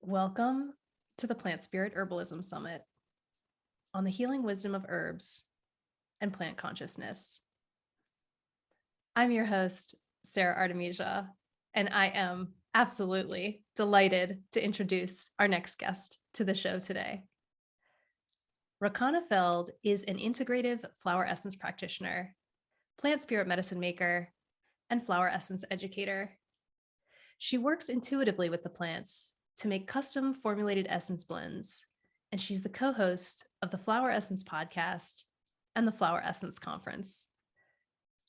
Welcome to the Plant Spirit Herbalism Summit on the healing wisdom of herbs and plant consciousness. I'm your host, Sara Artemisia, and I am absolutely delighted to introduce our next guest to the show today. Rochana Felde is an integrative flower essence practitioner, plant spirit medicine maker, and flower essence educator. She works intuitively with the plants to make custom formulated essence blends, and she's the co-host of the Flower Essence podcast and the Flower Essence Conference.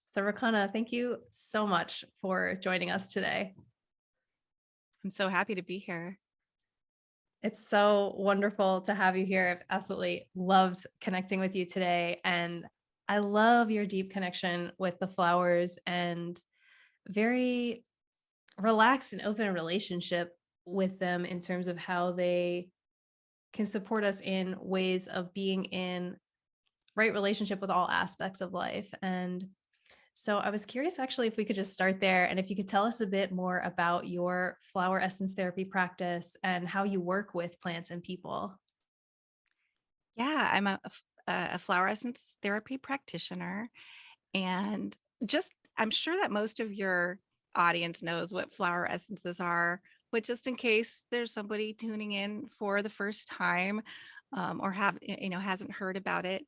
So Rochana, thank you so much for joining us today. I'm so happy to be here. It's so wonderful to have you here. I've absolutely loved connecting with you today. And I love your deep connection with the flowers and very relaxed and open relationship with them in terms of how they can support us in ways of being in right relationship with all aspects of life. And so I was curious actually if we could just start there and if you could tell us a bit more about your flower essence therapy practice and how you work with plants and people. Yeah, I'm a flower essence therapy practitioner. And I'm sure that most of your audience knows what flower essences are, but just in case there's somebody tuning in for the first time or hasn't heard about it,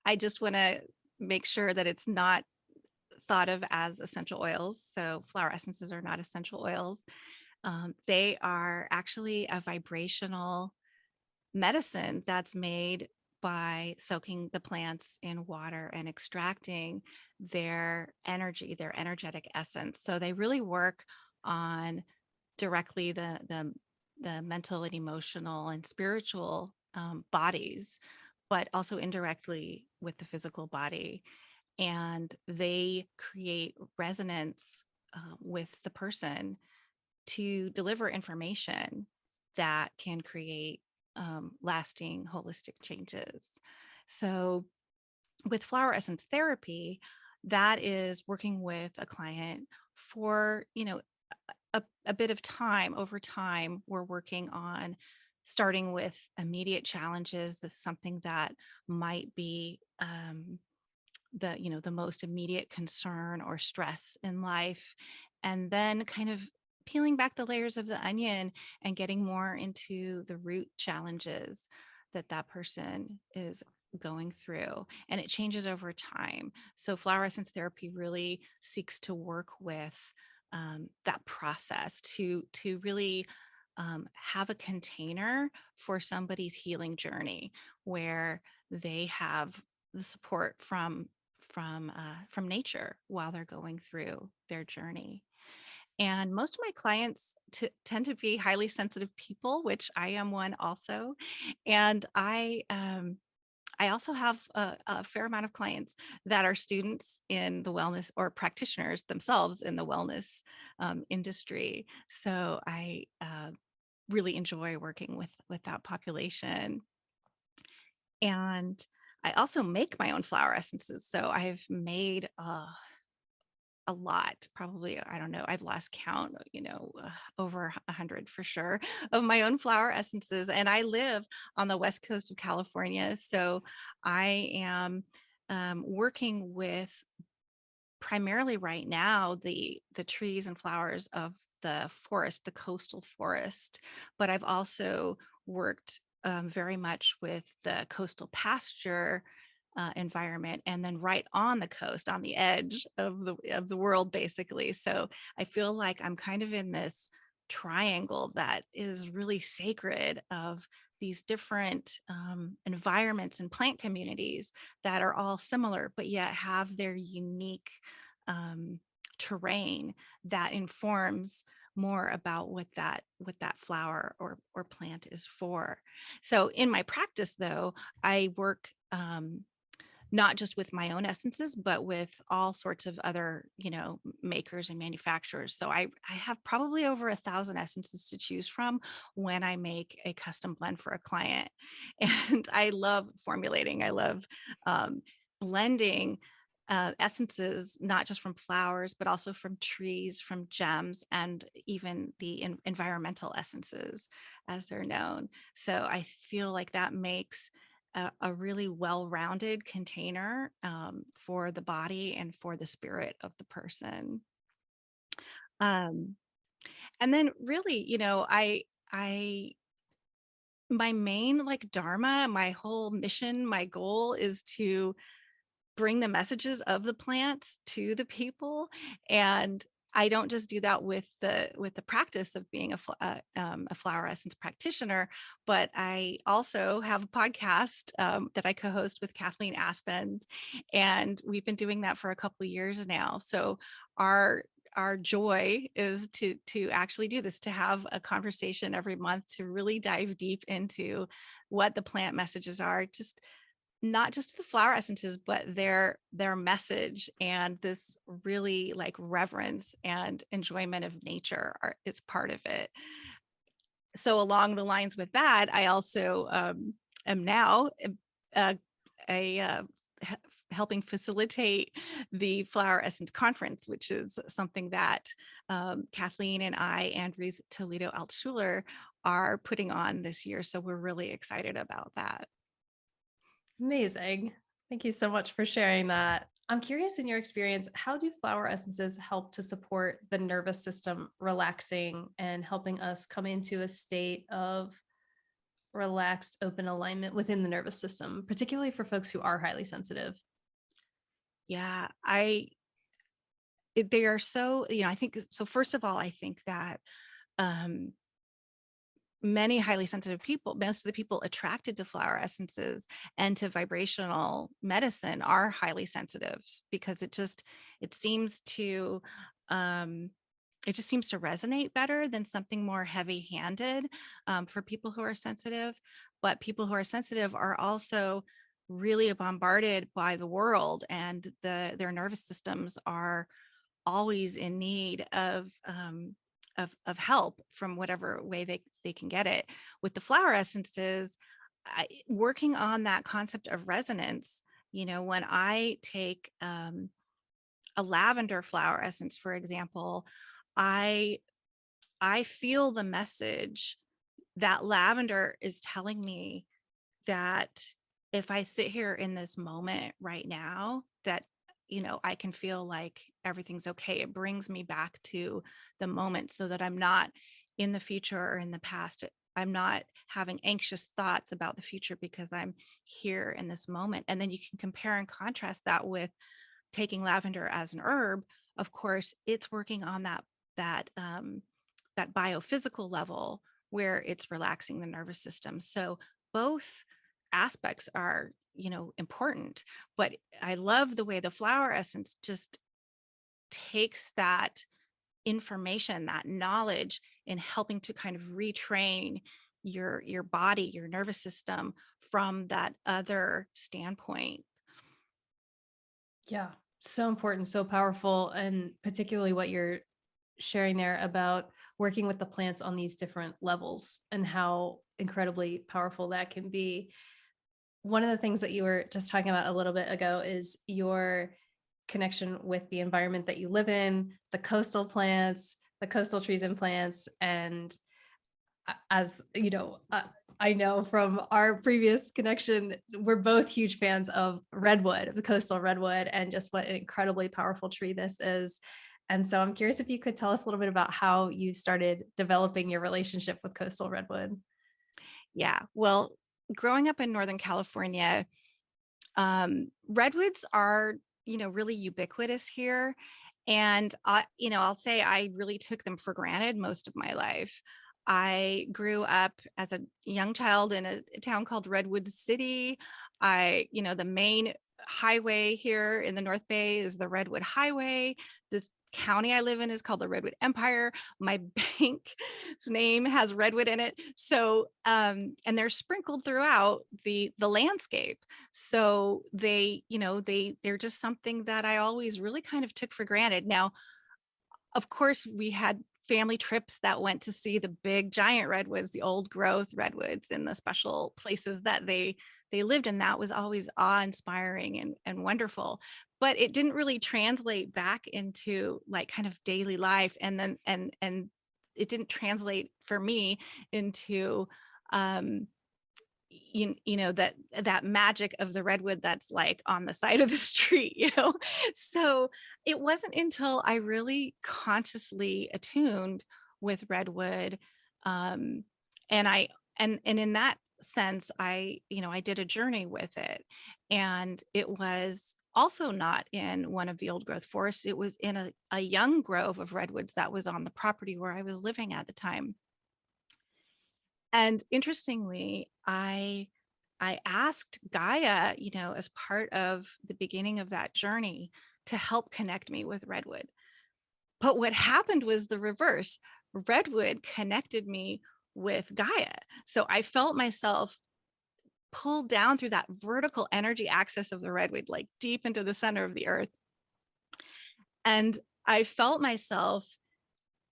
I just want to make sure that it's not thought of as essential oils. So flower essences are not essential oils. They are actually a vibrational medicine that's made by soaking the plants in water and extracting their energy, their energetic essence. So they really work on directly the mental and emotional and spiritual bodies, but also indirectly with the physical body. And they create resonance with the person to deliver information that can create lasting holistic changes. So, with flower essence therapy, that is working with a client for a bit of time. Over time, we're working on starting with immediate challenges. That's something that might be the most immediate concern or stress in life, and then kind of peeling back the layers of the onion and getting more into the root challenges that that person is going through, and it changes over time. So flower essence therapy really seeks to work with that process to really have a container for somebody's healing journey where they have the support from nature while they're going through their journey. And most of my clients tend to be highly sensitive people, which I am one also. And I also have a fair amount of clients that are students in the wellness or practitioners themselves in the wellness industry. So I really enjoy working with that population. And I also make my own flower essences. So I've made a lot, probably, I don't know, I've lost count, over 100 for sure of my own flower essences. And I live on the West Coast of California. So I am working with primarily right now the trees and flowers of the forest, the coastal forest. But I've also worked very much with the coastal pasture environment, and then right on the coast, on the edge of the world, basically. So I feel like I'm kind of in this triangle that is really sacred of these different environments and plant communities that are all similar, but yet have their unique um, terrain that informs more about what that flower or plant is for. So in my practice, though, I work not just with my own essences, but with all sorts of other, makers and manufacturers. So I have probably over 1,000 essences to choose from when I make a custom blend for a client. And I love formulating. I love blending essences, not just from flowers, but also from trees, from gems, and even the environmental essences, as they're known. So I feel like that makes a really well-rounded container for the body and for the spirit of the person. Um, and then really, I my main like dharma, my whole mission, my goal is to bring the messages of the plants to the people. And I don't just do that with the practice of being a flower essence practitioner, but I also have a podcast that I co-host with Kathleen Aspens, and we've been doing that for a couple of years now. So our our joy is to actually do this, to have a conversation every month, to really dive deep into what the plant messages are, just not just the flower essences, but their message, and this really like reverence and enjoyment of nature is part of it. So along the lines with that, I also am now uh, a he- helping facilitate the Flower Essence Conference, which is something that Kathleen and I and Ruth Toledo Altschuler are putting on this year. So we're really excited about that. Amazing. Thank you so much for sharing that. I'm curious, in your experience, how do flower essences help to support the nervous system relaxing and helping us come into a state of relaxed, open alignment within the nervous system, particularly for folks who are highly sensitive? Yeah, they are so, I think so. First of all, I think that um, many highly sensitive people, most of the people attracted to flower essences and to vibrational medicine are highly sensitive, because it seems to, um, it just seems to resonate better than something more heavy handed for people who are sensitive. But people who are sensitive are also really bombarded by the world, and their nervous systems are always in need of help from whatever way they can get it. With the flower essences, working on that concept of resonance, when I take a lavender flower essence, for example, I I feel the message that lavender is telling me, that if I sit here in this moment right now, that, I can feel like everything's okay. It brings me back to the moment, so that I'm not in the future or in the past. I'm not having anxious thoughts about the future, because I'm here in this moment. And then you can compare and contrast that with taking lavender as an herb. Of course, it's working on that that biophysical level, where it's relaxing the nervous system. So both aspects are, important. But I love the way the flower essence just takes that information, that knowledge, in helping to kind of retrain your body, your nervous system, from that other standpoint. Yeah, so important, so powerful, and particularly what you're sharing there about working with the plants on these different levels and how incredibly powerful that can be. One of the things that you were just talking about a little bit ago is your connection with the environment that you live in, the coastal plants, the coastal trees and plants, and as you know, I know from our previous connection, we're both huge fans of redwood, of the coastal redwood, and just what an incredibly powerful tree this is. And so I'm curious if you could tell us a little bit about how you started developing your relationship with coastal redwood. Yeah. Well, growing up in Northern California, redwoods are, really ubiquitous here. And I'll say I really took them for granted most of my life. I grew up as a young child in a town called Redwood City. The main highway here in the North Bay is the Redwood Highway. This county I live in is called the Redwood Empire. My bank's name has redwood in it. So, and they're sprinkled throughout the landscape. So they're just something that I always really kind of took for granted. Now, of course, we had family trips that went to see the big giant redwoods, the old growth redwoods, in the special places that they lived in. That was always awe-inspiring and wonderful. but it didn't really translate back into like kind of daily life. And then, and it didn't translate for me into, you know, that magic of the redwood that's like on the side of the street, you know. So it wasn't until I really consciously attuned with redwood, um and I and in that sense, I, you know, I did a journey with it, and it was also not in one of the old growth forests. It was in a young grove of redwoods that was on the property where I was living at the time. And interestingly, I asked Gaia, you know, as part of the beginning of that journey, to help connect me with redwood. But what happened was the reverse. Redwood connected me with Gaia. So I felt myself pulled down through that vertical energy axis of the redwood, like deep into the center of the earth. And I felt myself,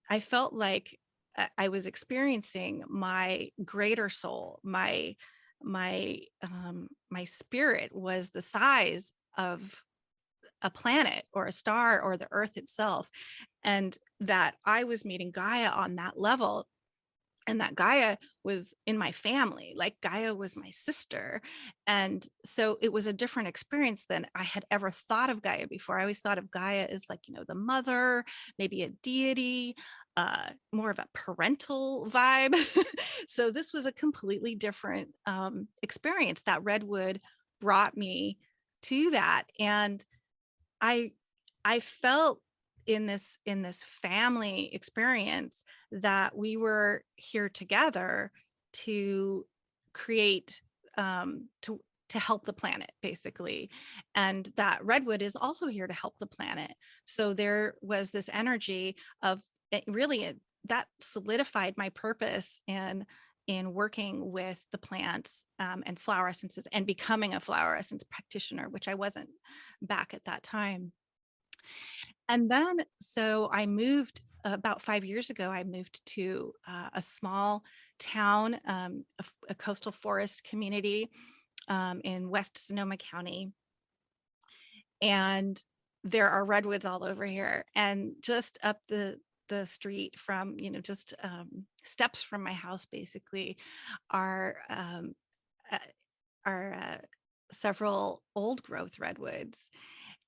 I felt like I was experiencing my greater soul, my spirit was the size of a planet or a star or the earth itself, and that I was meeting Gaia on that level, and that Gaia was in my family, like Gaia was my sister. And so it was a different experience than I had ever thought of Gaia before. I always thought of Gaia as like, you know, the mother, maybe a deity, more of a parental vibe. So this was a completely different experience that redwood brought me to that. And I I felt in this family experience that we were here together to create, to help the planet basically, and that redwood is also here to help the planet. So there was this energy of that solidified my purpose in working with the plants, and flower essences, and becoming a flower essence practitioner, which I wasn't back at that time. And then, so I moved about 5 years ago. I moved to a small town, a coastal forest community, in West Sonoma County. And there are redwoods all over here. And just up the street from, you know, just steps from my house, basically, are uh, are several old growth redwoods.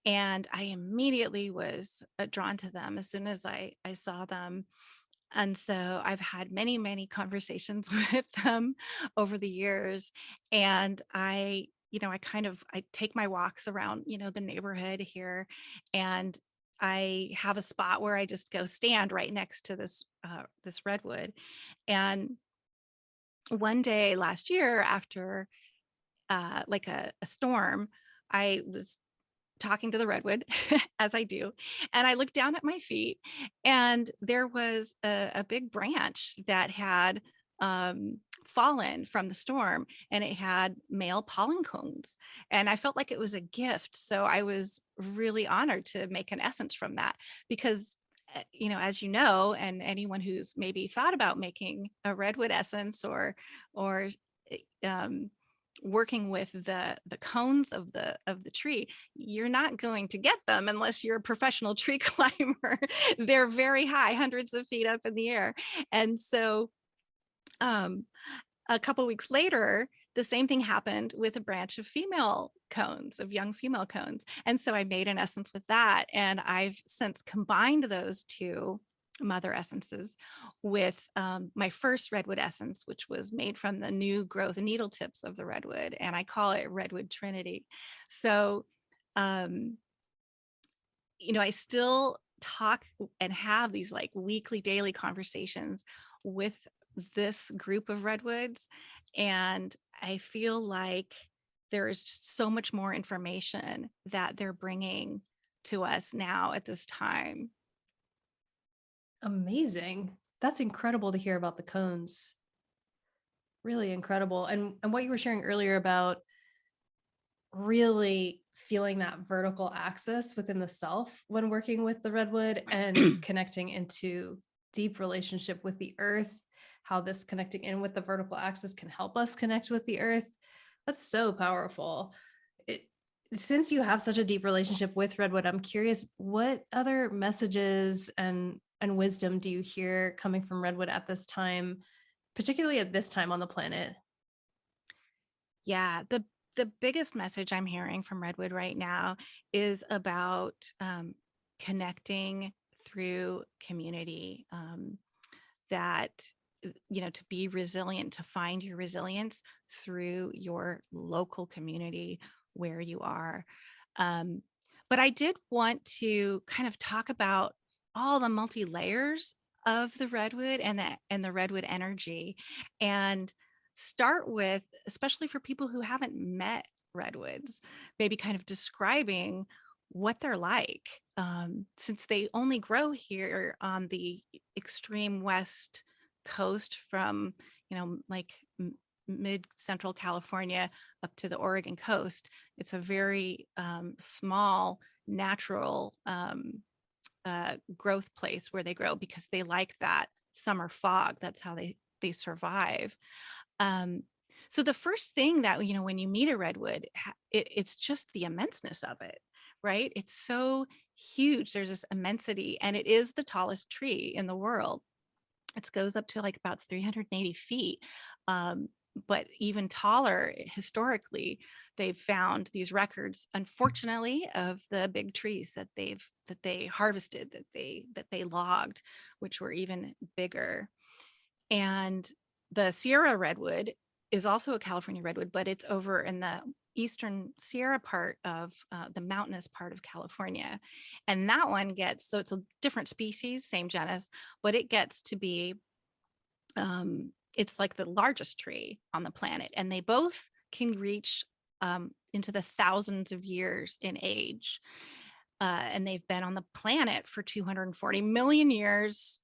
And I immediately was drawn to them as soon as I saw them. And so I've had many, many conversations with them over the years. And I, you know, I take my walks around, you know, the neighborhood here, and I have a spot where I just go stand right next to this redwood. And one day last year, after like a storm, I was talking to the redwood, as I do, and I looked down at my feet, and there was a big branch that had fallen from the storm, and it had male pollen cones, and I felt like it was a gift. So I was really honored to make an essence from that, because you know, as you know, and anyone who's maybe thought about making a redwood essence, or um, working with the cones of the tree, you're not going to get them unless you're a professional tree climber. They're very high, hundreds of feet up in the air. And so um, a couple weeks later, the same thing happened with a branch of female cones, of young female cones. And so I made an essence with that. And I've since combined those two mother essences with my first redwood essence, which was made from the new growth needle tips of the redwood. And I call it Redwood Trinity. So, um, you know, I still talk and have these like weekly, daily conversations with this group of redwoods. And I feel like there is just so much more information that they're bringing to us now at this time. Amazing. That's incredible to hear about the cones. Really incredible. And what you were sharing earlier about really feeling that vertical axis within the self when working with the redwood and connecting into deep relationship with the earth, how this connecting in with the vertical axis can help us connect with the earth. That's so powerful. It since you have such a deep relationship with redwood, I'm curious, what other messages and wisdom do you hear coming from redwood at this time, particularly at this time on the planet? Yeah, the biggest message I'm hearing from redwood right now is about connecting through community. That to be resilient, to find your resilience through your local community where you are. um, but I did want to kind of talk about all the multi layers of the redwood and the redwood energy, and start with, especially for people who haven't met redwoods, maybe kind of describing what they're like, since they only grow here on the extreme west coast from, like mid central California up to the Oregon coast. It's a very small natural growth place where they grow because they like that summer fog. That's how they survive. Um, so the first thing that, when you meet a redwood, it's just the immenseness of it, right? It's so huge. There's this immensity, and it is the tallest tree in the world. It goes up to like about 380 feet. Um, but even taller historically, they've found these records, unfortunately, of the big trees that they harvested, that they logged, which were even bigger. And the Sierra redwood is also a California redwood, but it's over in the eastern Sierra part of the mountainous part of California. And that one gets, so it's a different species, same genus, but it gets to be, it's like the largest tree on the planet. And they both can reach into the thousands of years in age. And they've been on the planet for 240 million years,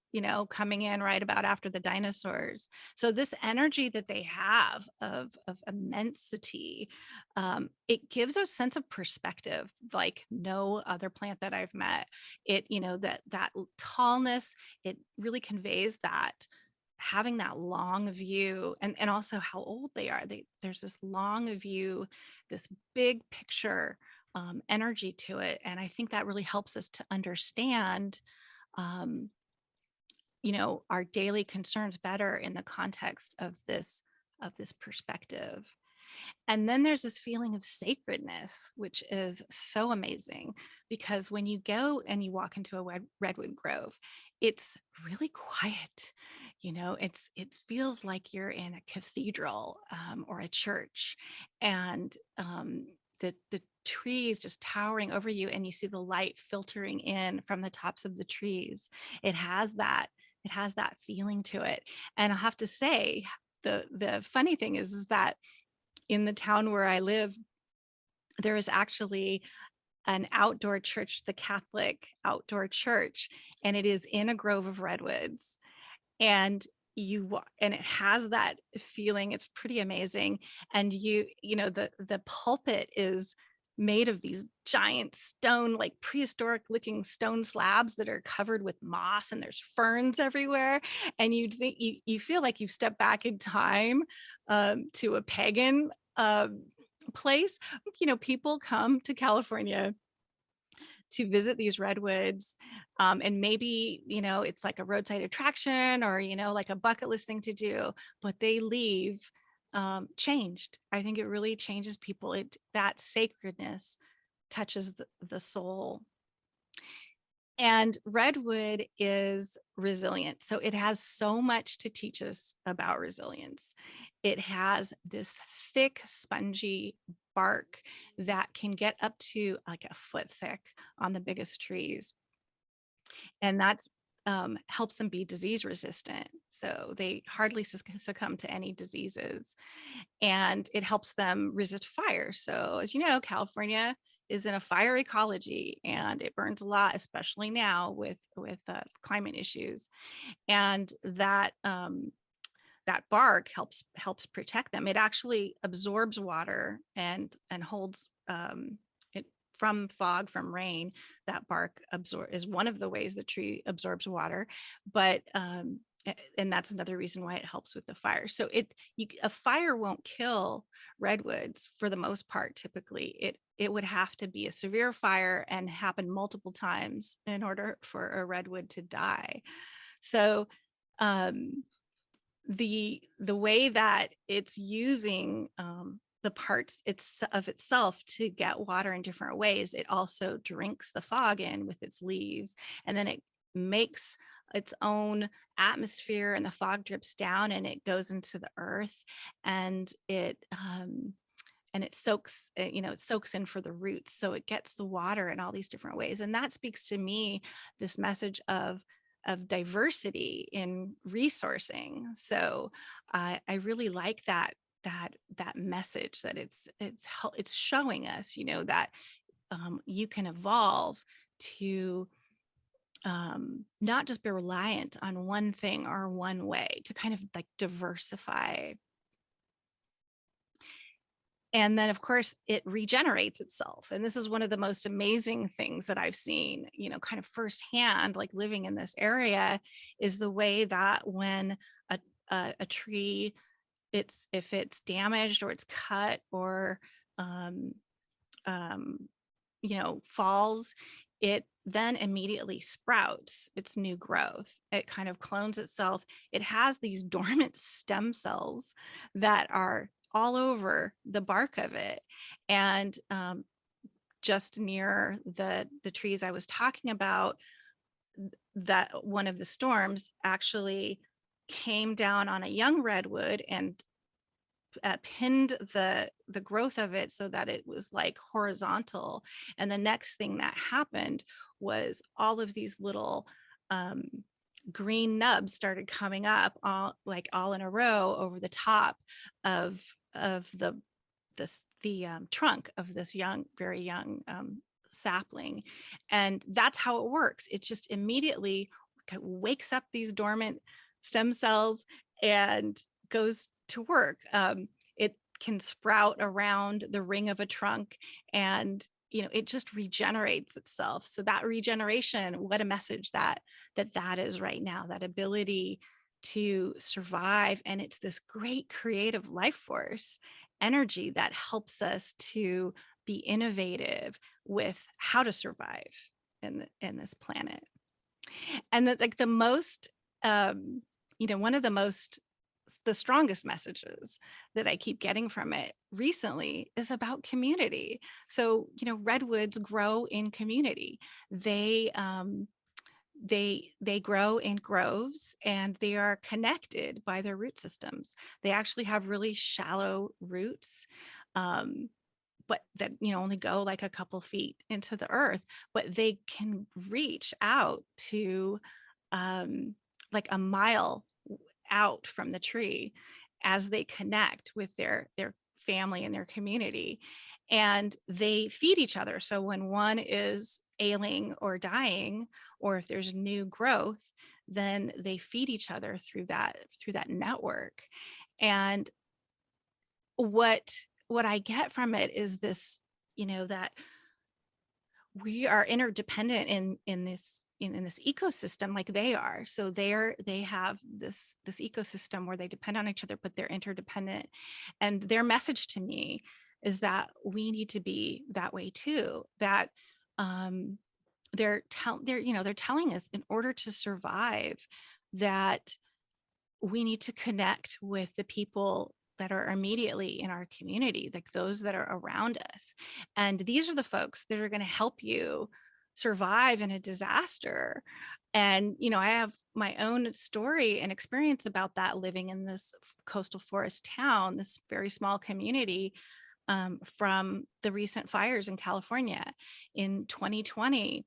coming in right about after the dinosaurs. So this energy that they have of immensity, it gives a sense of perspective like no other plant that I've met. It, that tallness, it really conveys that, having that long view, and also how old they are. There's this long view, this big picture energy to it. And I think that really helps us to understand, um, our daily concerns better in the context of this perspective. And then there's this feeling of sacredness, which is so amazing, because when you go and you walk into a redwood grove, it's really quiet. It feels like you're in a cathedral, or a church, and the trees just towering over you, and you see the light filtering in from the tops of the trees. It has that. It has that feeling to it. And I'll have to say, the funny thing is that in the town where I live, there is actually an outdoor church, the Catholic outdoor church, and it is in a grove of redwoods. And and it has that feeling. It's pretty amazing. And the pulpit is made of these giant stone, like prehistoric looking stone slabs that are covered with moss, and there's ferns everywhere. And you feel like you've stepped back in time, to a pagan place. People come to California to visit these redwoods, and maybe it's like a roadside attraction, or like a bucket list thing to do, but they leave changed. I think it really changes people. That sacredness touches the soul. And redwood is resilient. So it has so much to teach us about resilience. It has this thick, spongy bark that can get up to like a foot thick on the biggest trees. And that's helps them be disease resistant. So they hardly succumb to any diseases. And it helps them resist fire. So, as you know, California is in a fire ecology, and it burns a lot, especially now with climate issues. And that bark helps protect them. It actually absorbs water and holds it from fog, from rain. That bark is one of the ways the tree absorbs water, but And that's another reason why it helps with the fire. So a fire won't kill redwoods for the most part. Typically, it would have to be a severe fire and happen multiple times in order for a redwood to die. So um, the way that it's using the parts of itself to get water in different ways, it also drinks the fog in with its leaves, and then it makes its own atmosphere, and the fog drips down and it goes into the earth, and it soaks, it soaks in for the roots, so it gets the water in all these different ways. And that speaks to me, this message of diversity in resourcing. So I really like that message, that it's showing us, that you can evolve to not just be reliant on one thing or one way, to kind of like diversify. And then, of course, it regenerates itself. And this is one of the most amazing things that I've seen, kind of firsthand, like living in this area, is the way that when a tree, if it's damaged or it's cut or um, um, falls, it then immediately sprouts its new growth. It kind of clones itself. It has these dormant stem cells that are all over the bark of it. And just near the trees I was talking about, that one of the storms actually came down on a young redwood and pinned the growth of it so that it was like horizontal. And the next thing that happened was all of these little um, green nubs started coming up all in a row over the top of the trunk of this very young sapling. And that's how it works. It just immediately wakes up these dormant stem cells and goes to work. It can sprout around the ring of a trunk, and it just regenerates itself. So that regeneration, what a message that is right now, that ability to survive. And it's this great creative life force energy that helps us to be innovative with how to survive in this planet. And that's like the most one of the strongest messages that I keep getting from it recently is about community. So, redwoods grow in community. They grow in groves, and they are connected by their root systems. They actually have really shallow roots, but that only go like a couple feet into the earth, but they can reach out to like a mile out from the tree as they connect with their family and their community. And they feed each other. So when one is ailing or dying, or if there's new growth, then they feed each other through that network. And what I get from it is this, that we are interdependent in this ecosystem, like they are. So they have this ecosystem where they depend on each other, but they're interdependent. And their message to me is that we need to be that way too. That they're telling us, in order to survive, that we need to connect with the people that are immediately in our community, like those that are around us. And these are the folks that are going to help you survive in a disaster. And, I have my own story and experience about that, living in this coastal forest town, this very small community, from the recent fires in California in 2020.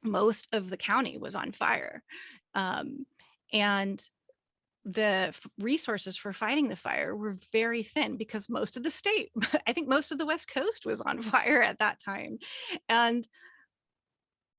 Most of the county was on fire. And the resources for fighting the fire were very thin, because most of the state, I think most of the West Coast, was on fire at that time. And,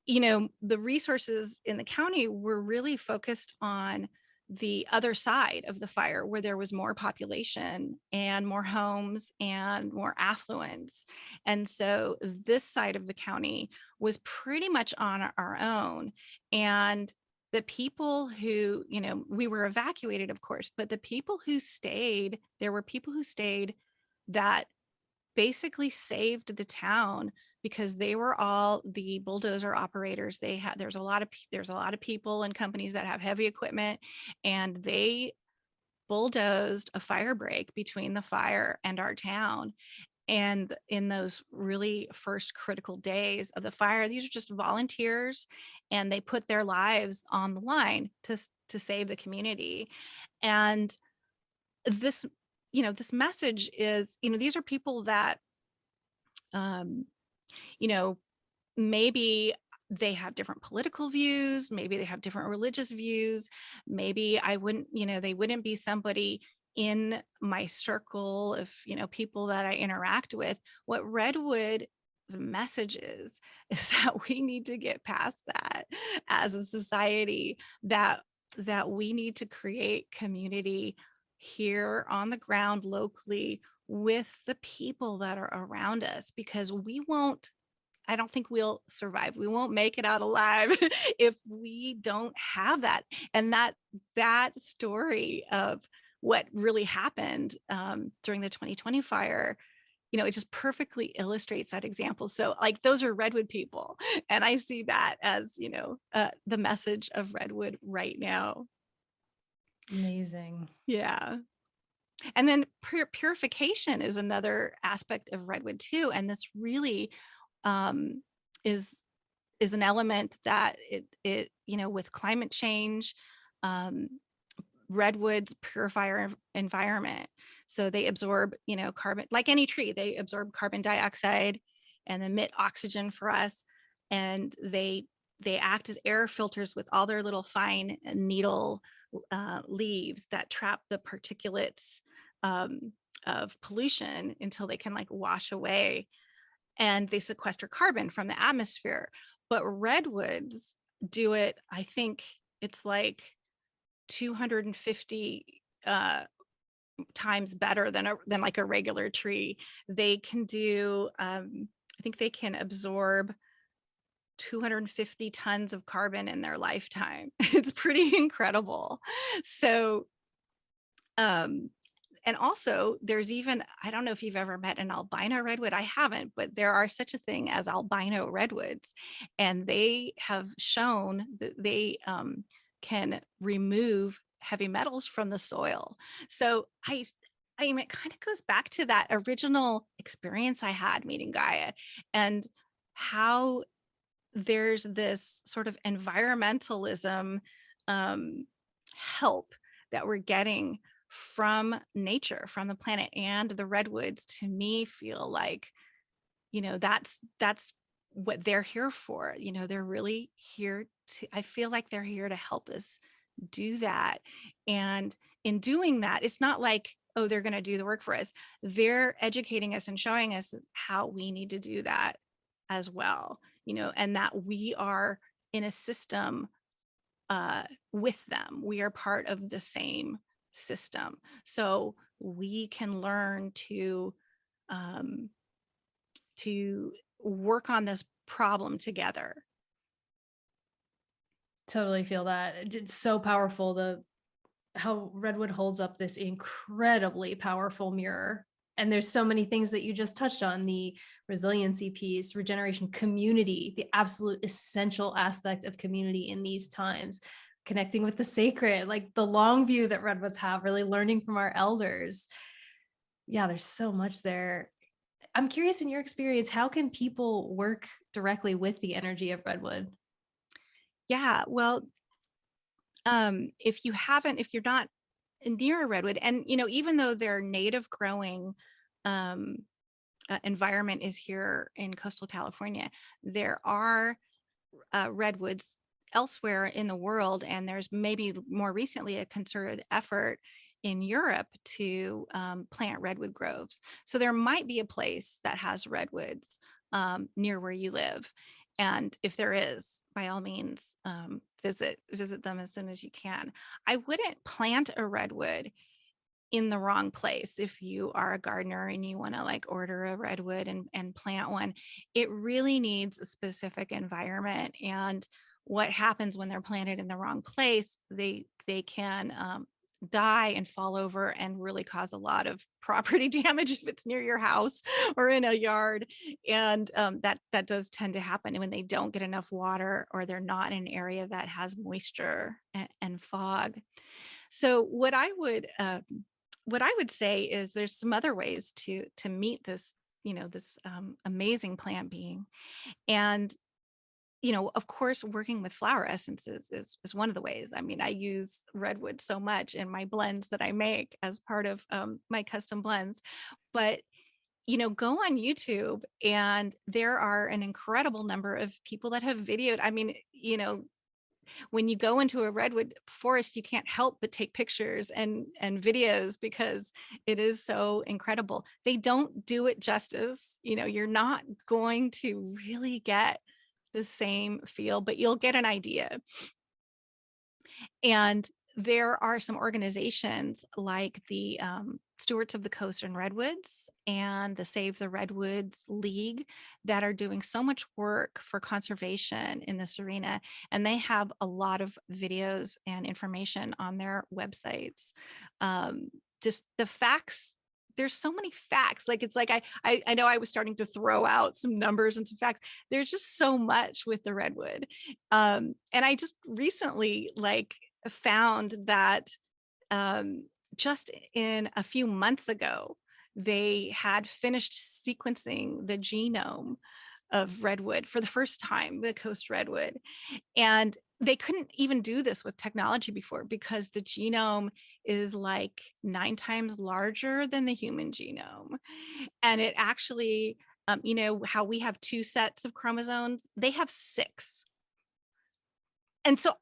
the resources in the county were really focused on the other side of the fire, where there was more population and more homes and more affluence. And so this side of the county was pretty much on our own. And the people who, we were evacuated, of course, but the people who stayed, there were people who stayed that basically saved the town because they were all the bulldozer operators. There's a lot of people and companies that have heavy equipment, and they bulldozed a fire break between the fire and our town. And in those really first critical days of the fire, these are just volunteers, and they put their lives on the line to save the community. And this, this message is, these are people that, um, you know, maybe they have different political views, maybe they have different religious views, maybe I wouldn't, they wouldn't be somebody in my circle of, people that I interact with. What Redwood's message is that we need to get past that as a society, that we need to create community here on the ground locally with the people that are around us, because I don't think we'll survive. We won't make it out alive if we don't have that. And that story of what really happened during the 2020 fire, it just perfectly illustrates that example. So like, those are Redwood people. And I see that as, the message of Redwood right now. Amazing. Yeah. And then purification is another aspect of Redwood too. And this really um, is an element that it with climate change, um, redwoods purify our environment. So they absorb, carbon, like any tree, they absorb carbon dioxide and emit oxygen for us. And they act as air filters with all their little fine needle leaves that trap the particulates of pollution until they can like wash away, and they sequester carbon from the atmosphere. But redwoods do it, I think it's like 250 times better than like a regular tree. They can do, I think they can absorb 250 tons of carbon in their lifetime. It's pretty incredible. So, and also there's even, I don't know if you've ever met an albino redwood. I haven't, but there are such a thing as albino redwoods, and they have shown that they can remove heavy metals from the soil. So I mean, it kind of goes back to that original experience I had meeting Gaia, and how there's this sort of environmentalism help that we're getting from nature, from the planet. And the redwoods, to me, feel like, that's what they're here for. They're really here to, I feel like they're here to help us do that. And in doing that, it's not like, oh, they're going to do the work for us. They're educating us and showing us how we need to do that as well, and that we are in a system with them. We are part of the same system. So we can learn to work on this problem together. Totally feel that. It's so powerful, how redwood holds up this incredibly powerful mirror. And there's so many things that you just touched on: the resiliency piece, regeneration, community, the absolute essential aspect of community in these times, connecting with the sacred, like the long view that redwoods have, really learning from our elders. Yeah, there's so much there. I'm curious, in your experience, how can people work directly with the energy of redwood? Yeah, well, if you're not near a redwood, and even though their native growing um, environment is here in coastal California, there are redwoods elsewhere in the world, and there's maybe more recently a concerted effort in Europe to plant redwood groves. So there might be a place that has redwoods near where you live. And if there is, by all means, visit them as soon as you can. I wouldn't plant a redwood in the wrong place. If you are a gardener and you want to like order a redwood and plant one, it really needs a specific environment. And what happens when they're planted in the wrong place. They can die and fall over and really cause a lot of property damage if it's near your house or in a yard. And that does tend to happen when they don't get enough water or they're not in an area that has moisture and fog. So what I would say is there's some other ways to meet this, this amazing plant being. And of course, working with flower essences is one of the ways. I mean, I use redwood so much in my blends that I make as part of my custom blends. But go on YouTube, and there are an incredible number of people that have videoed. I mean, when you go into a redwood forest, you can't help but take pictures and videos because it is so incredible. They don't do it justice. You're not going to really get the same feel, but you'll get an idea. And there are some organizations like the Stewards of the Coast and Redwoods and the Save the Redwoods League that are doing so much work for conservation in this arena. And they have a lot of videos and information on their websites. Just the facts. There's so many facts. Like, it's like I know I was starting to throw out some numbers and some facts. There's just so much with the redwood. And I just recently found that just in a few months ago, they had finished sequencing the genome of redwood for the first time, the coast redwood. And they couldn't even do this with technology before because the genome is like 9 times larger than the human genome. And it actually, how we have 2 sets of chromosomes, they have 6. And so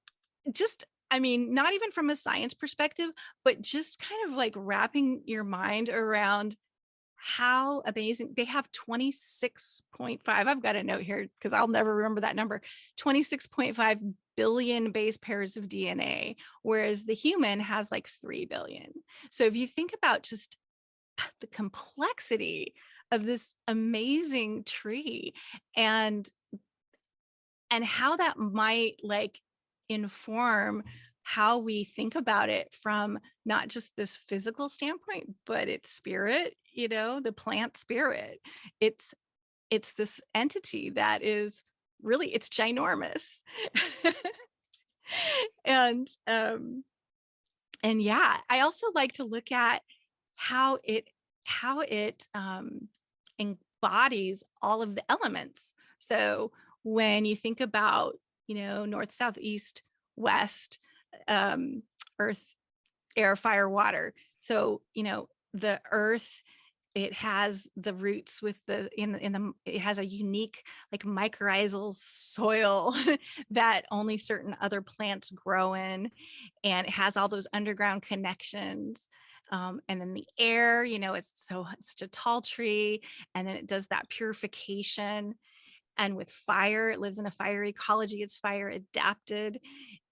just, I mean, not even from a science perspective, but just kind of like wrapping your mind around how amazing. They have 26.5. I've got a note here because I'll never remember that number. 26.5 billion base pairs of DNA, whereas the human has like 3 billion. So if you think about just the complexity of this amazing tree and how that might inform how we think about it from not just this physical standpoint, but its spirit, the plant spirit. It's this entity that is really, it's ginormous. and yeah, I also like to look at how it embodies all of the elements. So when you think about, north, south, east, west, earth, air, fire, water. So, the earth, it has the roots with it has a unique mycorrhizal soil that only certain other plants grow in, and it has all those underground connections. And then the air, it's such a tall tree, and then it does that purification. And with fire, it lives in a fire ecology. It's fire adapted.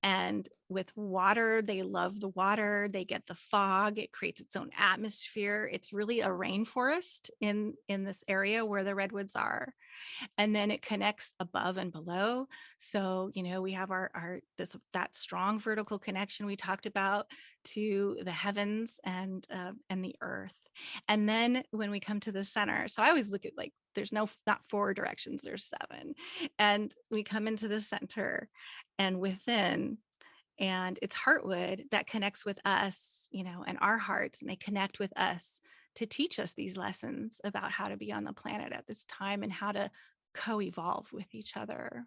And with water, they love the water. They get the fog. It creates its own atmosphere. It's really a rainforest in this area where the redwoods are. And then it connects above and below. So, we have that strong vertical connection we talked about to the heavens and the earth. And then when we come to the center, so I always look at there's not 4 directions, there's 7. And we come into the center and within, and it's heartwood that connects with us, and our hearts, and they connect with us to teach us these lessons about how to be on the planet at this time and how to co-evolve with each other.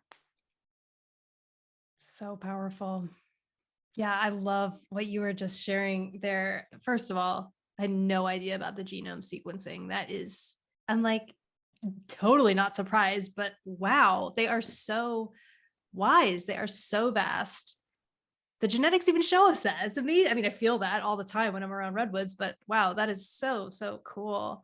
So powerful. Yeah, I love what you were just sharing there. First of all, I had no idea about the genome sequencing. I'm totally not surprised, but wow, they are so wise. They are so vast. The genetics even show us that. It's amazing. I mean, I feel that all the time when I'm around redwoods, but wow, that is so, so cool.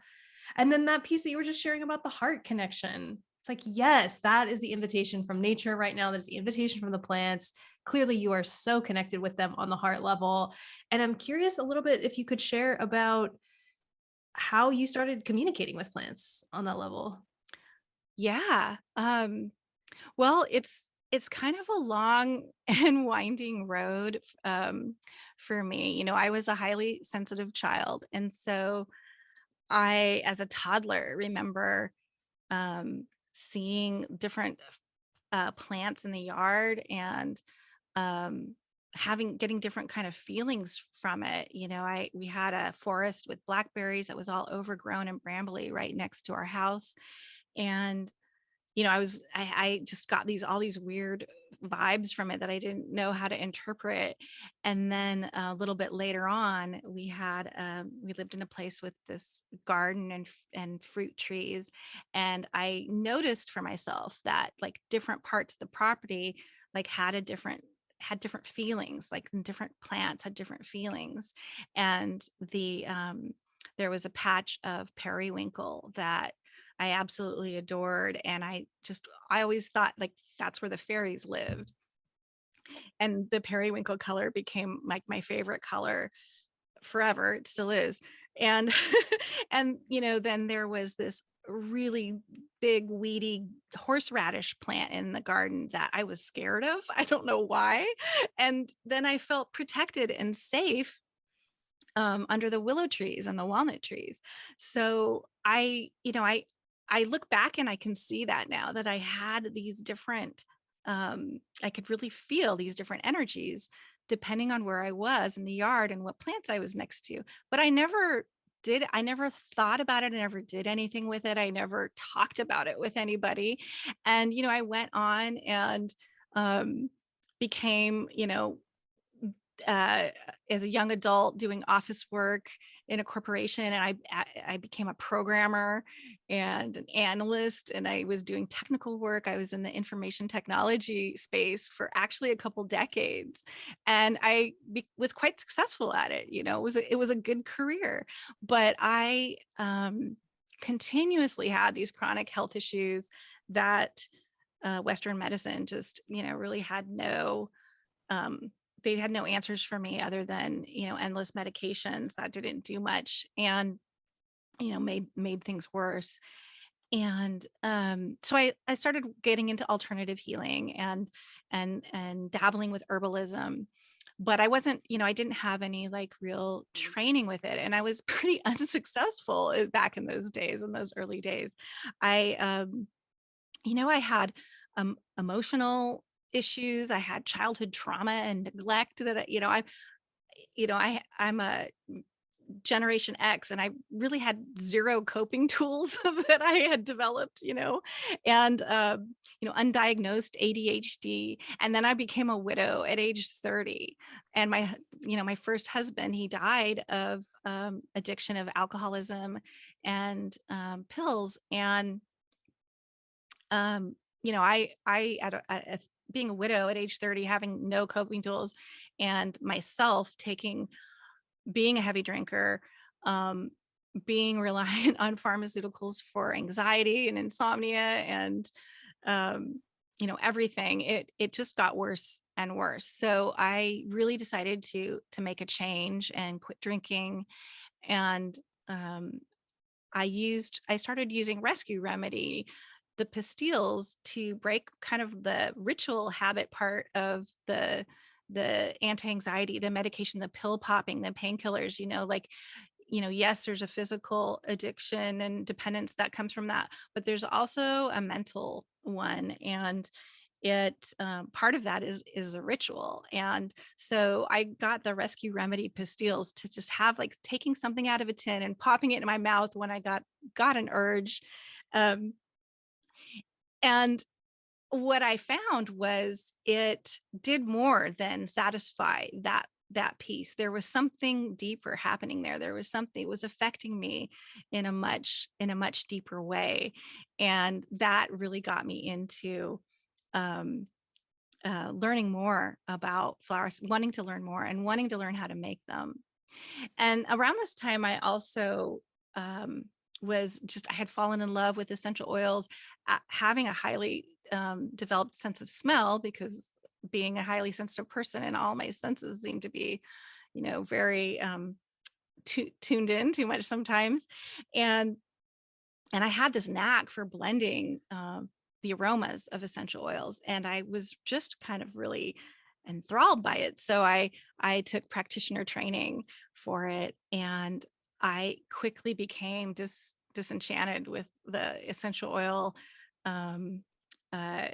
And then that piece that you were just sharing about the heart connection. It's yes, that is the invitation from nature right now. That is the invitation from the plants. Clearly, you are so connected with them on the heart level. And I'm curious a little bit if you could share about how you started communicating with plants on that level. Yeah. Well, it's it's kind of a long and winding road for me. I was a highly sensitive child, and so I, as a toddler, remember seeing different plants in the yard and um, getting different kind of feelings from it. We had a forest with blackberries that was all overgrown and brambly right next to our house, and I just got all these weird vibes from it that I didn't know how to interpret. And then a little bit later on, we lived in a place with this garden and fruit trees. And I noticed for myself that like different parts of the property, like had different feelings, like different plants had different feelings. And there was a patch of periwinkle that I absolutely adored. And I always thought like that's where the fairies lived. And the periwinkle color became like my favorite color forever. It still is. And, and, then there was this really big, weedy horseradish plant in the garden that I was scared of. I don't know why. And then I felt protected and safe under the willow trees and the walnut trees. So I look back and I can see that now that I had these different, I could really feel these different energies depending on where I was in the yard and what plants I was next to. But I never thought about it. I never did anything with it. I never talked about it with anybody. And, I went on and became, uh, as a young adult doing office work in a corporation, and I became a programmer and an analyst, and I was doing technical work. I was in the information technology space for actually a couple decades, and was quite successful at it. It was a good career, but I continuously had these chronic health issues that Western medicine just really had no um, they had no answers for me other than endless medications that didn't do much and made things worse. And so I started getting into alternative healing and dabbling with herbalism, but I wasn't, I didn't have any like real training with it, and I was pretty unsuccessful back in those days, in those early days. I had emotional issues. I had childhood trauma and neglect that I'm a Generation X, and I really had zero coping tools that I had developed, and undiagnosed ADHD. And then I became a widow at age 30. And my first husband, he died of addiction of alcoholism and pills. And being a widow at age 30, having no coping tools, and myself being a heavy drinker, um, being reliant on pharmaceuticals for anxiety and insomnia and everything, it just got worse and worse. So I really decided to make a change and quit drinking. And um, I started using Rescue Remedy, the pastilles, to break kind of the ritual habit part of the anti-anxiety, the medication, the pill popping, the painkillers, yes, there's a physical addiction and dependence that comes from that, but there's also a mental one. And part of that is a ritual. And so I got the Rescue Remedy pastilles to just have like taking something out of a tin and popping it in my mouth when I got an urge. um, and what I found was it did more than satisfy that piece. There was something deeper happening there. There was something, it was affecting me in a much deeper way. And that really got me into um, learning more about flowers, wanting to learn more and wanting to learn how to make them. And around this time, I also I had fallen in love with essential oils, having a highly developed sense of smell, because being a highly sensitive person, and all my senses seem to be, very tuned in too much sometimes. And I had this knack for blending the aromas of essential oils. And I was just kind of really enthralled by it. So I took practitioner training for it, and I quickly became disenchanted with the essential oil um, uh,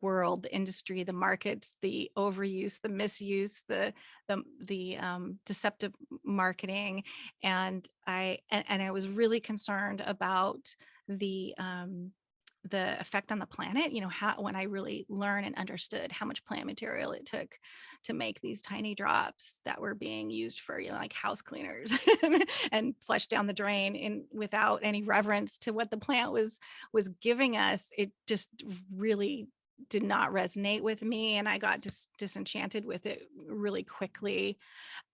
world, the industry, the markets, the overuse, the misuse, the deceptive marketing, and I was really concerned about the effect on the planet. How, when I really learned and understood how much plant material it took to make these tiny drops that were being used for, like house cleaners and flushed down the drain, and without any reverence to what the plant was giving us, it just really did not resonate with me, and I got disenchanted with it really quickly.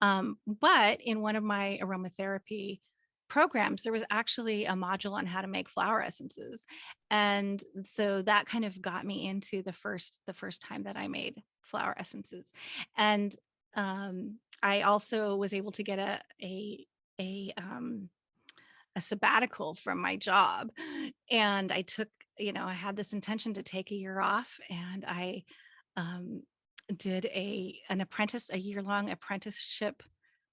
But in one of my aromatherapy programs, there was actually a module on how to make flower essences. And so that kind of got me into the first time that I made flower essences. And I also was able to get a sabbatical from my job. And I took, I had this intention to take a year off, and I um, did a year-long apprenticeship,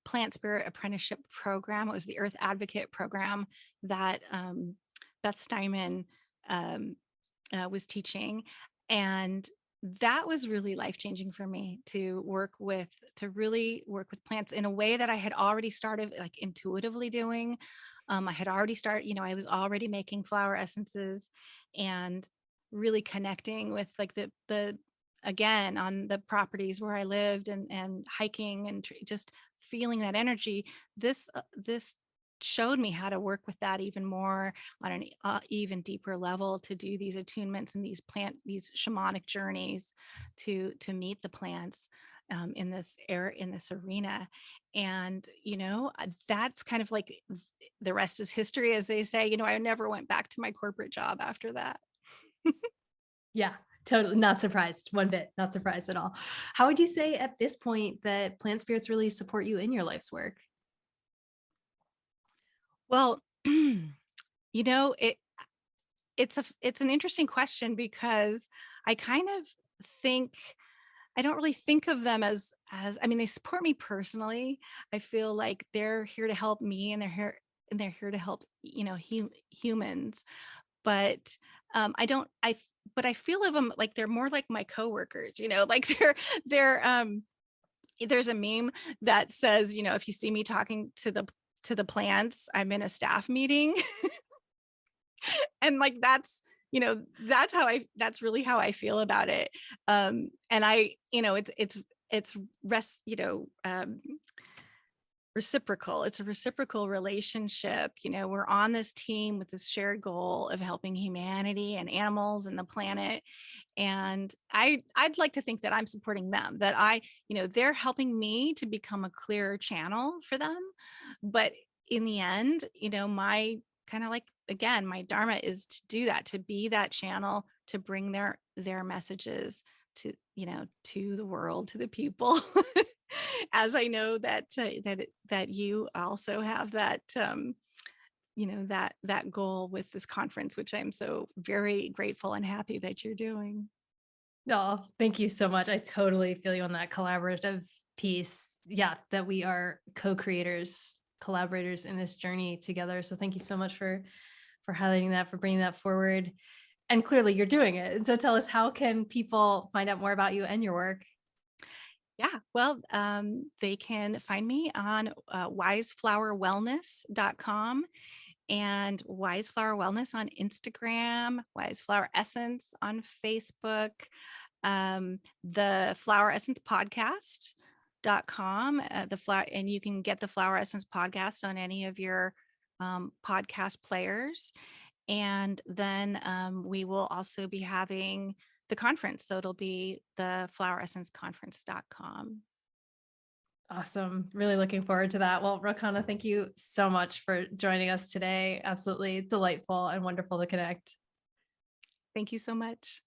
plant spirit apprenticeship program. It was the Earth Advocate program that Beth Steinman um, was teaching. And that was really life-changing for me, to really work with plants in a way that I had already started like intuitively doing. I had already started, I was already making flower essences, and really connecting with like the again on the properties where I lived, and hiking, and just feeling that energy. This showed me how to work with that even more on an even deeper level, to do these attunements and these shamanic journeys to meet the plants in this arena. And that's kind of like the rest is history, as they say. I never went back to my corporate job after that. Yeah, totally. Not surprised one bit, not surprised at all. How would you say at this point that plant spirits really support you in your life's work? Well, it it's an interesting question, because I kind of think I don't really think of them as I mean, they support me personally. I feel like they're here to help me, and they're here to help, humans. But I don't I f- but I feel of them like they're more like my coworkers, like they're there's a meme that says, if you see me talking to the plants, I'm in a staff meeting. And like that's really how I feel about it. And it's rest reciprocal. It's a reciprocal relationship. We're on this team with this shared goal of helping humanity and animals and the planet. And I'd like to think that I'm supporting them, that they're helping me to become a clearer channel for them. But in the end, my kind of like, again, my dharma is to do that, to be that channel, to bring their messages to the world, to the people. As I know that you also have that goal with this conference, which I'm so very grateful and happy that you're doing. No, thank you so much. I totally feel you on that collaborative piece. Yeah, that we are co-creators, collaborators in this journey together. So thank you so much for highlighting that, for bringing that forward. And clearly you're doing it. And so tell us, how can people find out more about you and your work? Yeah, well, they can find me on wiseflowerwellness.com, and Wise Flower Wellness on Instagram, Wise Flower Essence on Facebook, the Flower Essence Podcast.com, and you can get the Flower Essence podcast on any of your podcast players. And then we will also be having the conference. So it'll be the floweressenceconference.com. Awesome. Really looking forward to that. Well, Rochana, thank you so much for joining us today. Absolutely delightful and wonderful to connect. Thank you so much.